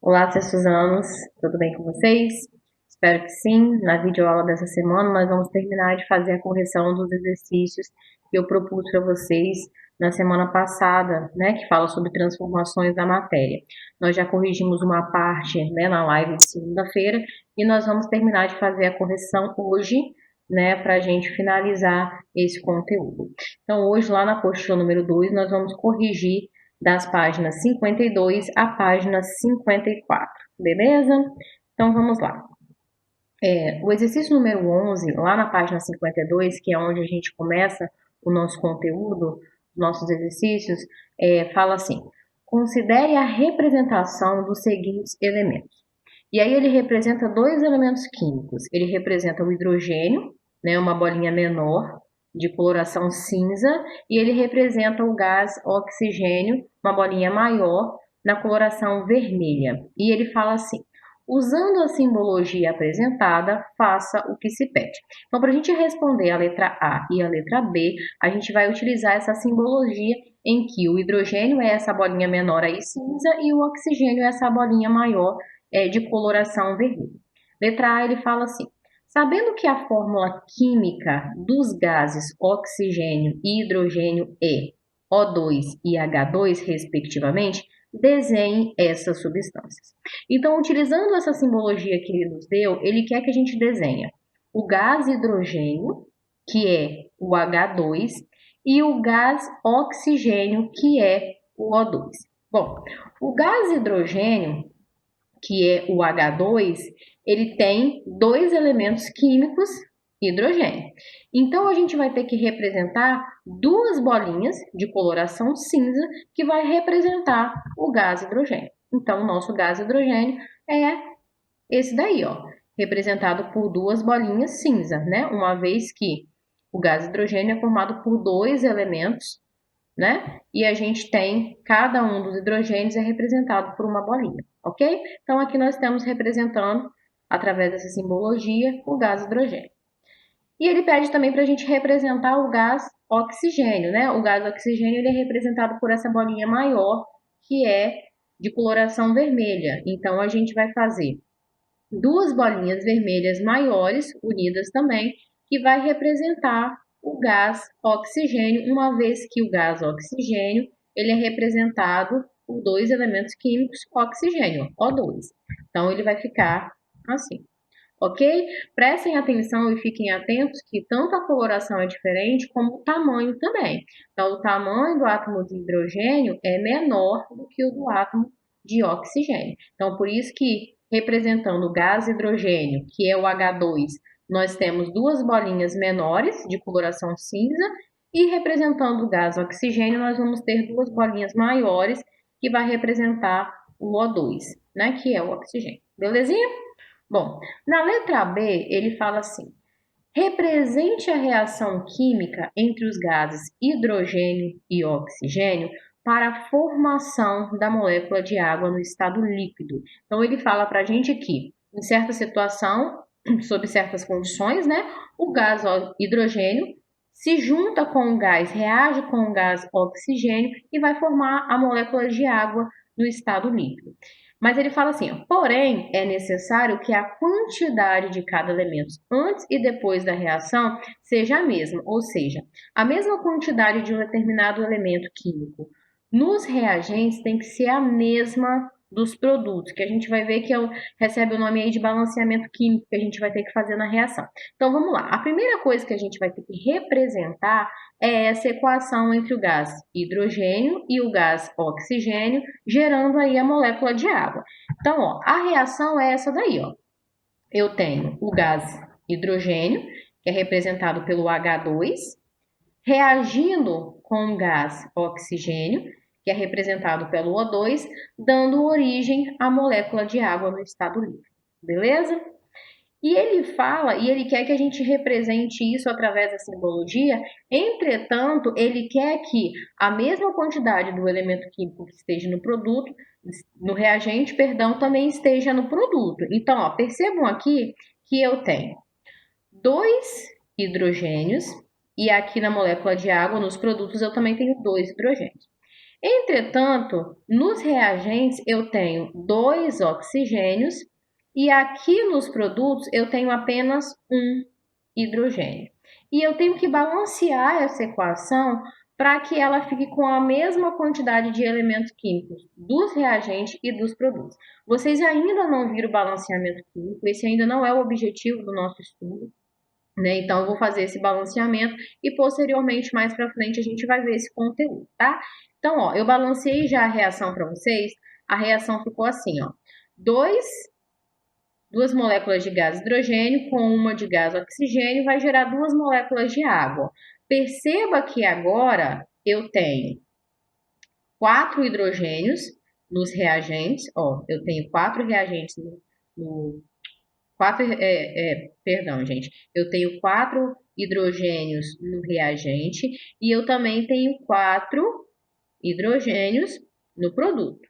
Olá, seus Suzanos, tudo bem com vocês? Espero que sim. Na videoaula dessa semana, nós vamos terminar de fazer a correção dos exercícios que eu propus para vocês na semana passada, né, que fala sobre transformações da matéria. Nós já corrigimos uma parte, né, na live de segunda-feira e nós vamos terminar de fazer a correção hoje, né, para a gente finalizar esse conteúdo. Então, hoje, lá na apostila número 2, nós vamos corrigir das páginas 52 à página 54, beleza? Então vamos lá. O exercício número 11, lá na página 52, que é onde a gente começa o nosso conteúdo, nossos exercícios, fala assim: considere a representação dos seguintes elementos. E aí ele representa dois elementos químicos. Ele representa o hidrogênio, né, uma bolinha menor, de coloração cinza, e ele representa o gás oxigênio, uma bolinha maior, na coloração vermelha. E ele fala assim: usando a simbologia apresentada, faça o que se pede. Então, para a gente responder a letra A e a letra B, a gente vai utilizar essa simbologia em que o hidrogênio é essa bolinha menor aí cinza e o oxigênio é essa bolinha maior de coloração vermelha. Letra A, ele fala assim: sabendo que a fórmula química dos gases oxigênio e hidrogênio é O2 e H2, respectivamente, desenhe essas substâncias. Então, utilizando essa simbologia que ele nos deu, ele quer que a gente desenhe o gás hidrogênio, que é o H2, e o gás oxigênio, que é o O2. Bom, o gás hidrogênio, que é o H2, ele tem dois elementos químicos, hidrogênio. Então, a gente vai ter que representar duas bolinhas de coloração cinza que vai representar o gás hidrogênio. Então, o nosso gás hidrogênio é esse daí, ó, representado por duas bolinhas cinza, né? Uma vez que o gás hidrogênio é formado por dois elementos, né? E a gente tem, cada um dos hidrogênios é representado por uma bolinha, ok? Então, aqui nós estamos representando, através dessa simbologia, o gás hidrogênio. E ele pede também para a gente representar o gás oxigênio, né? O gás oxigênio ele é representado por essa bolinha maior, que é de coloração vermelha. Então, a gente vai fazer duas bolinhas vermelhas maiores, unidas também, que vai representar o gás oxigênio, uma vez que o gás oxigênio ele é representado por dois elementos químicos, oxigênio, O2. Então, ele vai ficar assim, ok? Prestem atenção e fiquem atentos que tanto a coloração é diferente, como o tamanho também. Então, o tamanho do átomo de hidrogênio é menor do que o do átomo de oxigênio. Então, por isso que, representando o gás hidrogênio, que é o H2, nós temos duas bolinhas menores de coloração cinza, e representando o gás oxigênio, nós vamos ter duas bolinhas maiores, que vai representar o O2, né, que é o oxigênio. Belezinha? Bom, na letra B, ele fala assim: represente a reação química entre os gases hidrogênio e oxigênio para a formação da molécula de água no estado líquido. Então, ele fala para a gente que, em certa situação, sob certas condições, né, o gás hidrogênio se junta com o gás, reage com o gás oxigênio e vai formar a molécula de água no estado líquido. Mas ele fala assim, ó, porém, é necessário que a quantidade de cada elemento antes e depois da reação seja a mesma, ou seja, a mesma quantidade de um determinado elemento químico nos reagentes tem que ser a mesma dos produtos, que a gente vai ver que recebe o nome aí de balanceamento químico, que a gente vai ter que fazer na reação. Então, vamos lá. A primeira coisa que a gente vai ter que representar é essa equação entre o gás hidrogênio e o gás oxigênio, gerando aí a molécula de água. Então, ó, a reação é essa daí, ó. Eu tenho o gás hidrogênio, que é representado pelo H2, reagindo com o gás oxigênio, que é representado pelo O2, dando origem à molécula de água no estado líquido. Beleza? E ele fala, e ele quer que a gente represente isso através da simbologia, entretanto, ele quer que a mesma quantidade do elemento químico que esteja no produto, no reagente, perdão, também esteja no produto. Então, ó, percebam aqui que eu tenho dois hidrogênios, e aqui na molécula de água, nos produtos, eu também tenho dois hidrogênios. Entretanto, nos reagentes eu tenho 2 oxigênios e aqui nos produtos eu tenho apenas um hidrogênio. E eu tenho que balancear essa equação para que ela fique com a mesma quantidade de elementos químicos dos reagentes e dos produtos. Vocês ainda não viram o balanceamento químico, esse ainda não é o objetivo do nosso estudo, né? Então, eu vou fazer esse balanceamento e posteriormente, mais para frente, a gente vai ver esse conteúdo, tá? Então, ó, eu balanceei já a reação para vocês. A reação ficou assim, ó. Duas moléculas de gás hidrogênio com uma de gás oxigênio vai gerar 2 moléculas de água. Perceba que agora eu tenho 4 hidrogênios nos reagentes, ó, eu tenho 4 reagentes no perdão, gente. Eu tenho 4 hidrogênios no reagente e eu também tenho 4 hidrogênios no produto.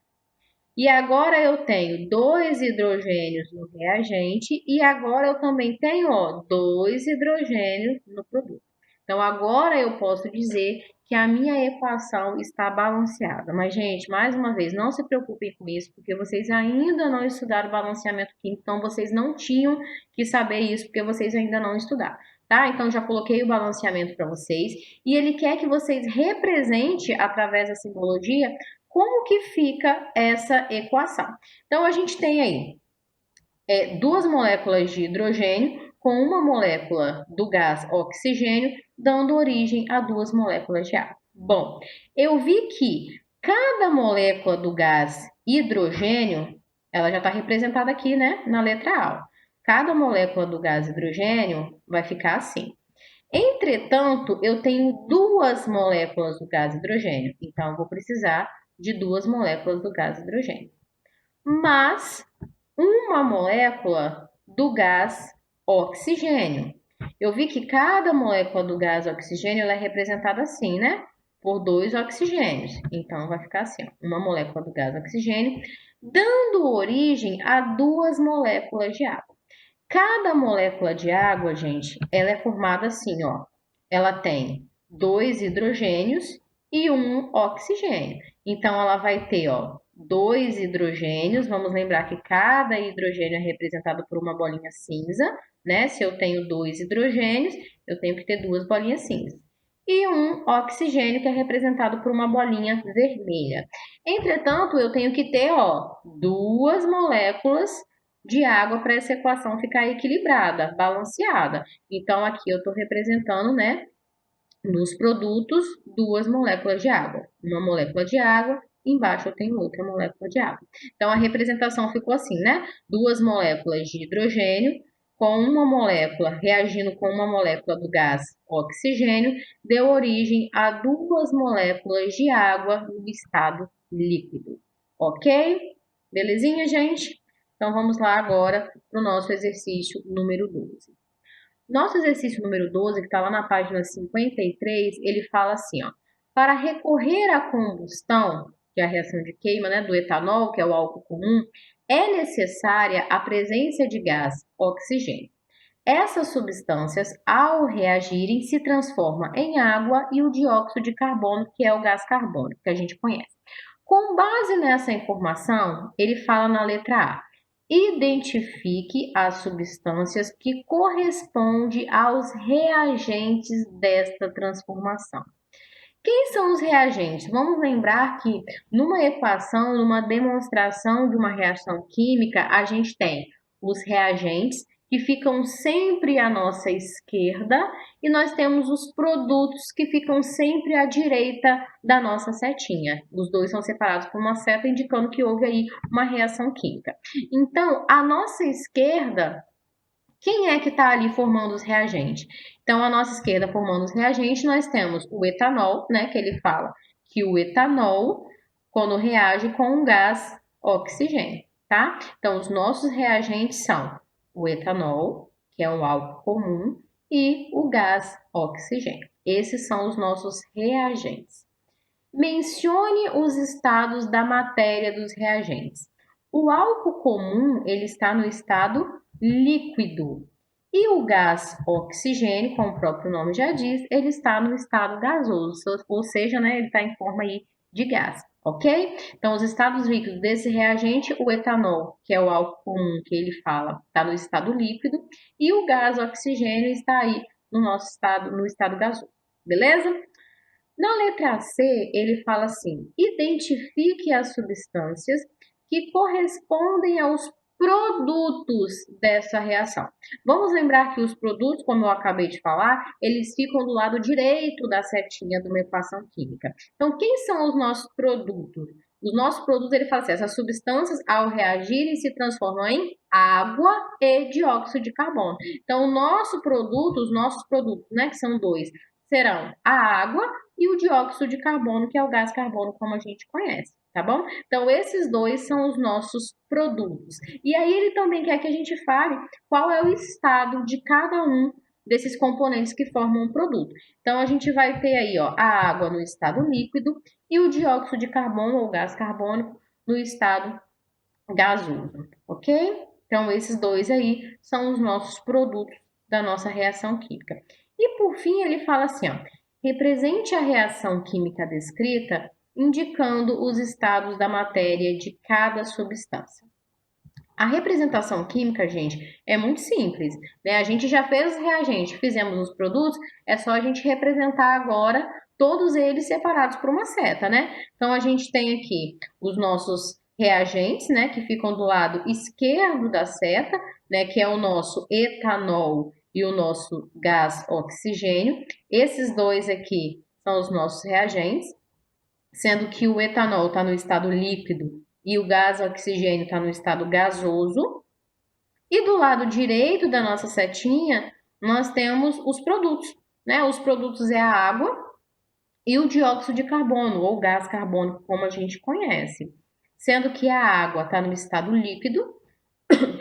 E agora eu tenho 2 hidrogênios no reagente e agora eu também tenho, ó, 2 hidrogênios no produto. Então, agora eu posso dizer que a minha equação está balanceada. Mas, gente, mais uma vez, não se preocupem com isso, porque vocês ainda não estudaram balanceamento químico, então vocês não tinham que saber isso, porque vocês ainda não estudaram, tá? Então, já coloquei o balanceamento para vocês, e ele quer que vocês representem, através da simbologia, como que fica essa equação. Então, a gente tem aí 2 moléculas de hidrogênio com uma molécula do gás oxigênio, dando origem a 2 moléculas de água. Bom, eu vi que cada molécula do gás hidrogênio, ela já está representada aqui, né, na letra A. Cada molécula do gás hidrogênio vai ficar assim. Entretanto, eu tenho 2 moléculas do gás hidrogênio, então eu vou precisar de 2 moléculas do gás hidrogênio. Mas uma molécula do gás oxigênio. Eu vi que cada molécula do gás oxigênio ela é representada assim, né? Por 2 oxigênios. Então, vai ficar assim, ó, uma molécula do gás oxigênio, dando origem a 2 moléculas de água. Cada molécula de água, gente, ela é formada assim, ó. Ela tem 2 hidrogênios e um oxigênio. Então, ela vai ter, ó, 2 hidrogênios. Vamos lembrar que cada hidrogênio é representado por uma bolinha cinza, né? Se eu tenho 2 hidrogênios, eu tenho que ter 2 bolinhas cinzas. E um oxigênio que é representado por uma bolinha vermelha. Entretanto, eu tenho que ter, ó, 2 moléculas de água para essa equação ficar equilibrada, balanceada. Então, aqui eu estou representando, né, nos produtos, 2 moléculas de água. Uma molécula de água, embaixo eu tenho outra molécula de água. Então, a representação ficou assim, né? 2 moléculas de hidrogênio com uma molécula reagindo com uma molécula do gás oxigênio, deu origem a 2 moléculas de água no estado líquido. Ok? Belezinha, gente? Então, vamos lá agora para o nosso exercício número 12. Nosso exercício número 12, que está lá na página 53, ele fala assim, ó. Para recorrer à combustão, que é a reação de queima, né, do etanol, que é o álcool comum, é necessária a presença de gás oxigênio. Essas substâncias, ao reagirem, se transformam em água e o dióxido de carbono, que é o gás carbônico, que a gente conhece. Com base nessa informação, ele fala na letra A. Identifique as substâncias que correspondem aos reagentes desta transformação. Quem são os reagentes? Vamos lembrar que numa equação, numa demonstração de uma reação química, a gente tem os reagentes que ficam sempre à nossa esquerda e nós temos os produtos que ficam sempre à direita da nossa setinha. Os dois são separados por uma seta, indicando que houve aí uma reação química. Então, à nossa esquerda, quem é que está ali formando os reagentes? Então, à nossa esquerda, formando os reagentes, nós temos o etanol, né? Que ele fala que o etanol, quando reage com um gás oxigênio, tá? Então, os nossos reagentes são o etanol, que é um álcool comum, e o gás oxigênio. Esses são os nossos reagentes. Mencione os estados da matéria dos reagentes. O álcool comum, ele está no estado líquido. E o gás oxigênio, como o próprio nome já diz, ele está no estado gasoso, ou seja, né, ele está em forma aí de gás, ok? Então, os estados líquidos desse reagente, o etanol, que é o álcool comum que ele fala, está no estado líquido, e o gás oxigênio está aí no nosso estado, no estado gasoso, beleza? Na letra C, ele fala assim: identifique as substâncias que correspondem aos produtos dessa reação. Vamos lembrar que os produtos, como eu acabei de falar, eles ficam do lado direito da setinha de uma equação química. Então, quem são os nossos produtos? Os nossos produtos, ele fala assim, essas substâncias, ao reagirem, se transformam em água e dióxido de carbono. Então, o nosso produto, os nossos produtos, né, que são dois, serão a água e o dióxido de carbono, que é o gás carbônico, como a gente conhece, tá bom? Então, esses dois são os nossos produtos. E aí, ele também quer que a gente fale qual é o estado de cada um desses componentes que formam um produto. Então, a gente vai ter aí, ó, a água no estado líquido e o dióxido de carbono, ou gás carbônico, no estado gasoso, ok? Então, esses dois aí são os nossos produtos da nossa reação química. E, por fim, ele fala assim, ó, represente a reação química descrita indicando os estados da matéria de cada substância. A representação química, gente, é muito simples, né? A gente já fez os reagentes, fizemos os produtos, é só a gente representar agora todos eles separados por uma seta, né? Então, a gente tem aqui os nossos reagentes, né, que ficam do lado esquerdo da seta, né, que é o nosso etanol e o nosso gás oxigênio. Esses dois aqui são os nossos reagentes, sendo que o etanol está no estado líquido e o gás oxigênio está no estado gasoso. E do lado direito da nossa setinha, nós temos os produtos, né? Os produtos é a água e o dióxido de carbono, ou gás carbônico, como a gente conhece. Sendo que a água está no estado líquido,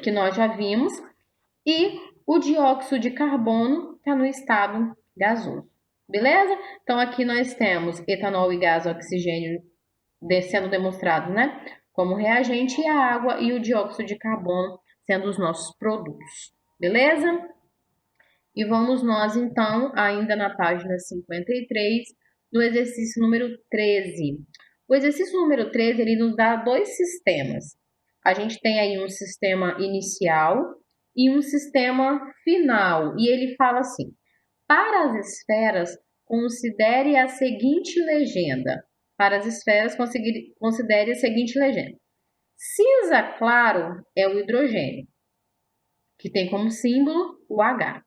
que nós já vimos, e o dióxido de carbono está no estado gasoso. Beleza? Então, aqui nós temos etanol e gás oxigênio sendo demonstrados, né? Como reagente, e a água e o dióxido de carbono sendo os nossos produtos. Beleza? E vamos nós, então, ainda na página 53, no exercício número 13. O exercício número 13, ele nos dá dois sistemas. A gente tem aí um sistema inicial e um sistema final. E ele fala assim, para as esferas, considere a seguinte legenda. Para as esferas, considere a seguinte legenda. Cinza claro é o hidrogênio, que tem como símbolo o H.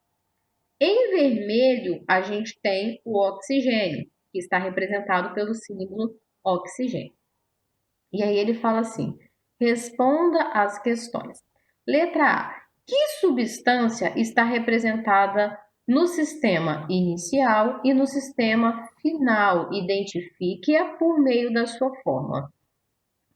Em vermelho, a gente tem o oxigênio, que está representado pelo símbolo oxigênio. E aí ele fala assim, responda às questões. Letra A. Que substância está representada no sistema inicial e no sistema final? Identifique-a por meio da sua fórmula.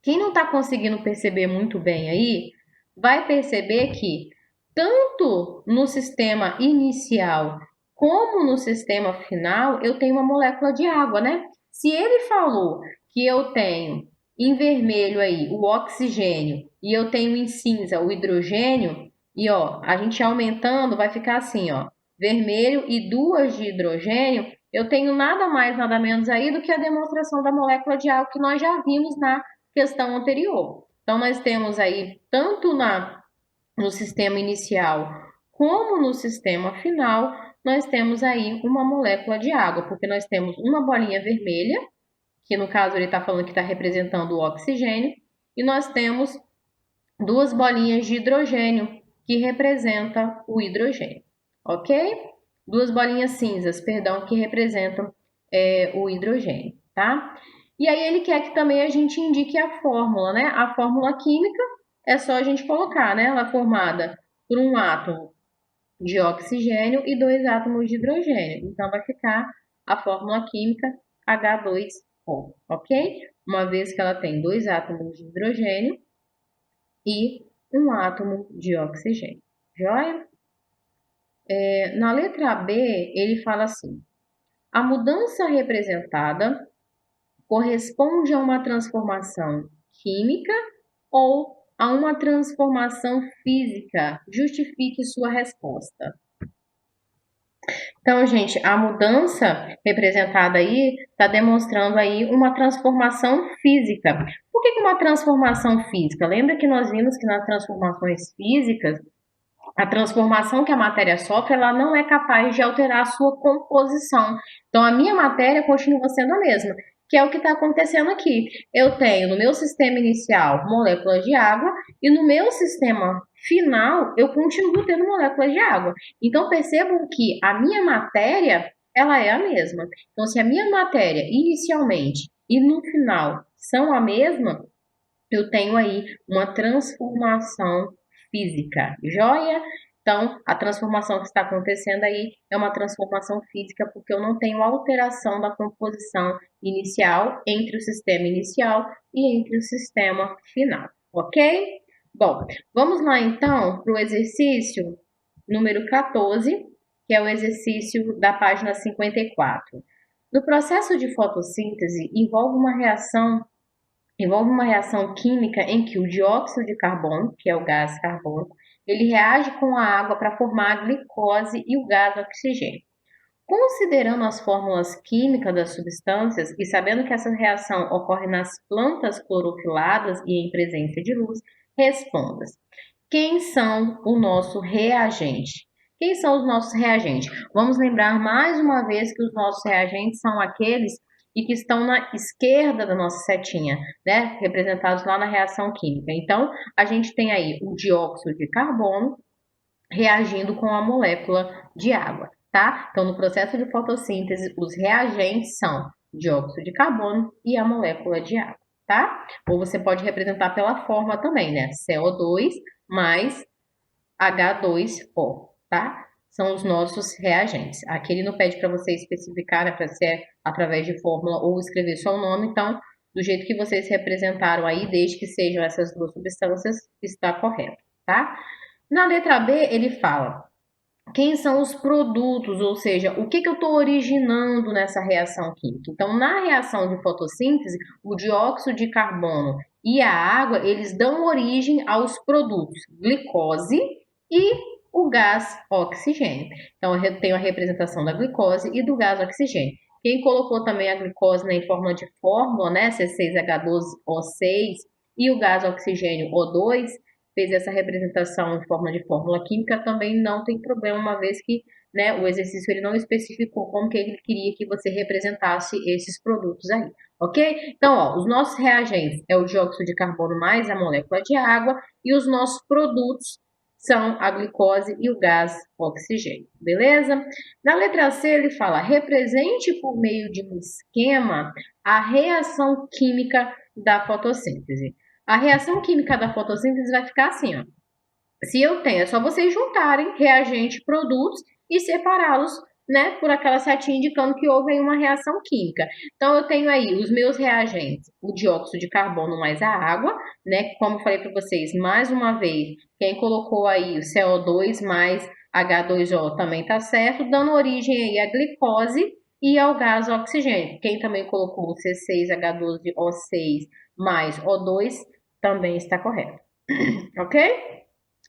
Quem não está conseguindo perceber muito bem aí, vai perceber que tanto no sistema inicial como no sistema final, eu tenho uma molécula de água, né? Se ele falou que eu tenho em vermelho aí o oxigênio e eu tenho em cinza o hidrogênio, e ó, a gente aumentando vai ficar assim, ó, vermelho e duas de hidrogênio, eu tenho nada mais, nada menos aí do que a demonstração da molécula de água que nós já vimos na questão anterior. Então, nós temos aí, tanto no sistema inicial como no sistema final, nós temos aí uma molécula de água, porque nós temos uma bolinha vermelha, que no caso ele está falando que está representando o oxigênio, e nós temos duas bolinhas de hidrogênio, que representa o hidrogênio, ok? Duas bolinhas cinzas, perdão, que representam o hidrogênio, tá? E aí ele quer que também a gente indique a fórmula, né? A fórmula química é só a gente colocar, né? Ela é formada por um átomo de oxigênio e dois átomos de hidrogênio. Então vai ficar a fórmula química H2O, ok? Uma vez que ela tem dois átomos de hidrogênio e um átomo de oxigênio. Joia? Na letra B, ele fala assim: a mudança representada corresponde a uma transformação química ou a uma transformação física? Justifique sua resposta. Então, gente, a mudança representada aí está demonstrando aí uma transformação física. Por que uma transformação física? Lembra que nós vimos que nas transformações físicas, a transformação que a matéria sofre, ela não é capaz de alterar a sua composição. Então, a minha matéria continua sendo a mesma, que é o que está acontecendo aqui. Eu tenho no meu sistema inicial moléculas de água e no meu sistema final eu continuo tendo moléculas de água. Então, percebam que a minha matéria, ela é a mesma. Então, se a minha matéria inicialmente e no final são a mesma, eu tenho aí uma transformação física, joia? Então, a transformação que está acontecendo aí é uma transformação física, porque eu não tenho alteração da composição inicial entre o sistema inicial e entre o sistema final, ok? Bom, vamos lá então para o exercício número 14, que é o exercício da página 54. No processo de fotossíntese, envolve uma reação química em que o dióxido de carbono, que é o gás carbônico, ele reage com a água para formar a glicose e o gás oxigênio. Considerando as fórmulas químicas das substâncias e sabendo que essa reação ocorre nas plantas clorofiladas e em presença de luz, responda: quem são o nosso reagente? Quem são os nossos reagentes? Vamos lembrar mais uma vez que os nossos reagentes são aqueles e que estão na esquerda da nossa setinha, né? Representados lá na reação química. Então, a gente tem aí o dióxido de carbono reagindo com a molécula de água, tá? Então, no processo de fotossíntese, os reagentes são dióxido de carbono e a molécula de água, tá? Ou você pode representar pela forma também, né? CO2 mais H2O, tá? São os nossos reagentes. Aqui ele não pede para você especificar, né, para ser através de fórmula ou escrever só o nome, então, do jeito que vocês representaram aí, desde que sejam essas duas substâncias, está correto, tá? Na letra B, ele fala quem são os produtos, ou seja, o que eu estou originando nessa reação química. Então, na reação de fotossíntese, o dióxido de carbono e a água, eles dão origem aos produtos glicose e o gás oxigênio. Então, eu tenho a representação da glicose e do gás oxigênio. Quem colocou também a glicose, né, em forma de fórmula, né, C6H12O6 e o gás oxigênio O2, fez essa representação em forma de fórmula química, também não tem problema, uma vez que, né, o exercício ele não especificou como que ele queria que você representasse esses produtos aí, ok? Então, ó, os nossos reagentes é o dióxido de carbono mais a molécula de água e os nossos produtos são a glicose e o gás oxigênio, beleza? Na letra C ele fala, represente por meio de um esquema a reação química da fotossíntese. A reação química da fotossíntese vai ficar assim, ó. Se eu tenho, é só vocês juntarem reagente e produtos e separá-los, né, por aquela setinha indicando que houve aí uma reação química. Então, eu tenho aí os meus reagentes, o dióxido de carbono mais a água, né, como eu falei para vocês, mais uma vez, quem colocou aí o CO2 mais H2O também tá certo, dando origem aí à glicose e ao gás oxigênio. Quem também colocou o C6H12O6 mais O2 também está correto. Ok?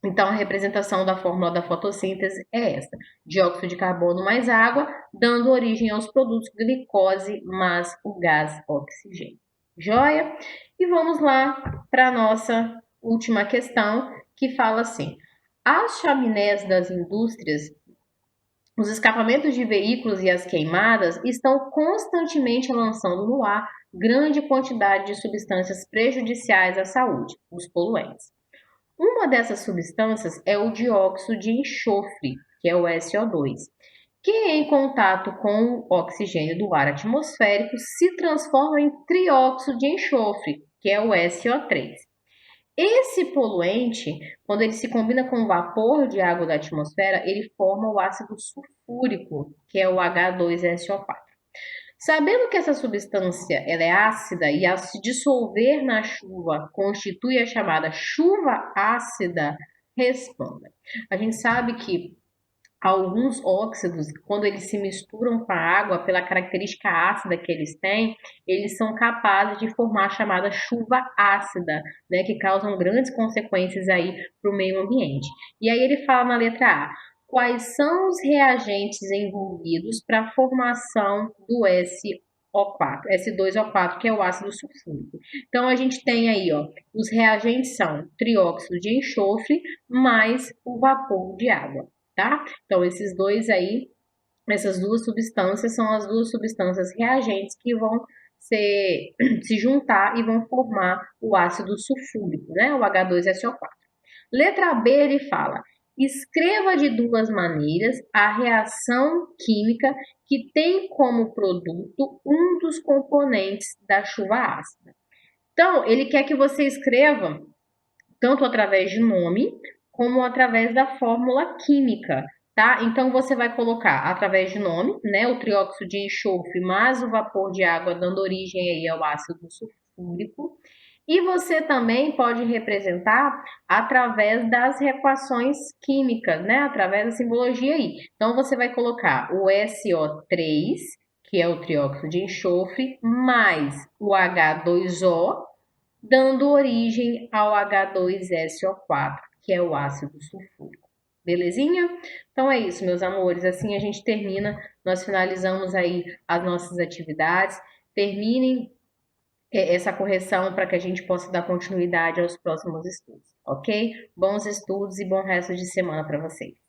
Então, a representação da fórmula da fotossíntese é essa: dióxido de carbono mais água, dando origem aos produtos glicose mais o gás oxigênio. Joia? E vamos lá para a nossa última questão, que fala assim: as chaminés das indústrias, os escapamentos de veículos e as queimadas estão constantemente lançando no ar grande quantidade de substâncias prejudiciais à saúde, os poluentes. Uma dessas substâncias é o dióxido de enxofre, que é o SO2, que em contato com o oxigênio do ar atmosférico se transforma em trióxido de enxofre, que é o SO3. Esse poluente, quando ele se combina com o vapor de água da atmosfera, ele forma o ácido sulfúrico, que é o H2SO4. Sabendo que essa substância ela é ácida e ao se dissolver na chuva constitui a chamada chuva ácida, responda. A gente sabe que alguns óxidos, quando eles se misturam com a água, pela característica ácida que eles têm, eles são capazes de formar a chamada chuva ácida, né, que causam grandes consequências aí para o meio ambiente. E aí ele fala na letra A, quais são os reagentes envolvidos para a formação do SO4, S2O4, que é o ácido sulfúrico. Então, a gente tem aí, ó, os reagentes são trióxido de enxofre mais o vapor de água, tá? Então, esses dois aí, essas duas substâncias são as duas substâncias reagentes que vão se juntar e vão formar o ácido sulfúrico, né? O H2SO4. Letra B, ele fala: escreva de duas maneiras a reação química que tem como produto um dos componentes da chuva ácida. Então, ele quer que você escreva tanto através de nome como através da fórmula química, tá? Então você vai colocar através de nome, né, o trióxido de enxofre mais o vapor de água dando origem aí ao ácido sulfúrico. E você também pode representar através das equações químicas, né? Através da simbologia aí. Então você vai colocar o SO3, que é o trióxido de enxofre, mais o H2O, dando origem ao H2SO4, que é o ácido sulfúrico. Belezinha? Então é isso, meus amores. Assim a gente termina, nós finalizamos aí as nossas atividades. Terminem essa correção para que a gente possa dar continuidade aos próximos estudos, ok? Bons estudos e bom resto de semana para vocês.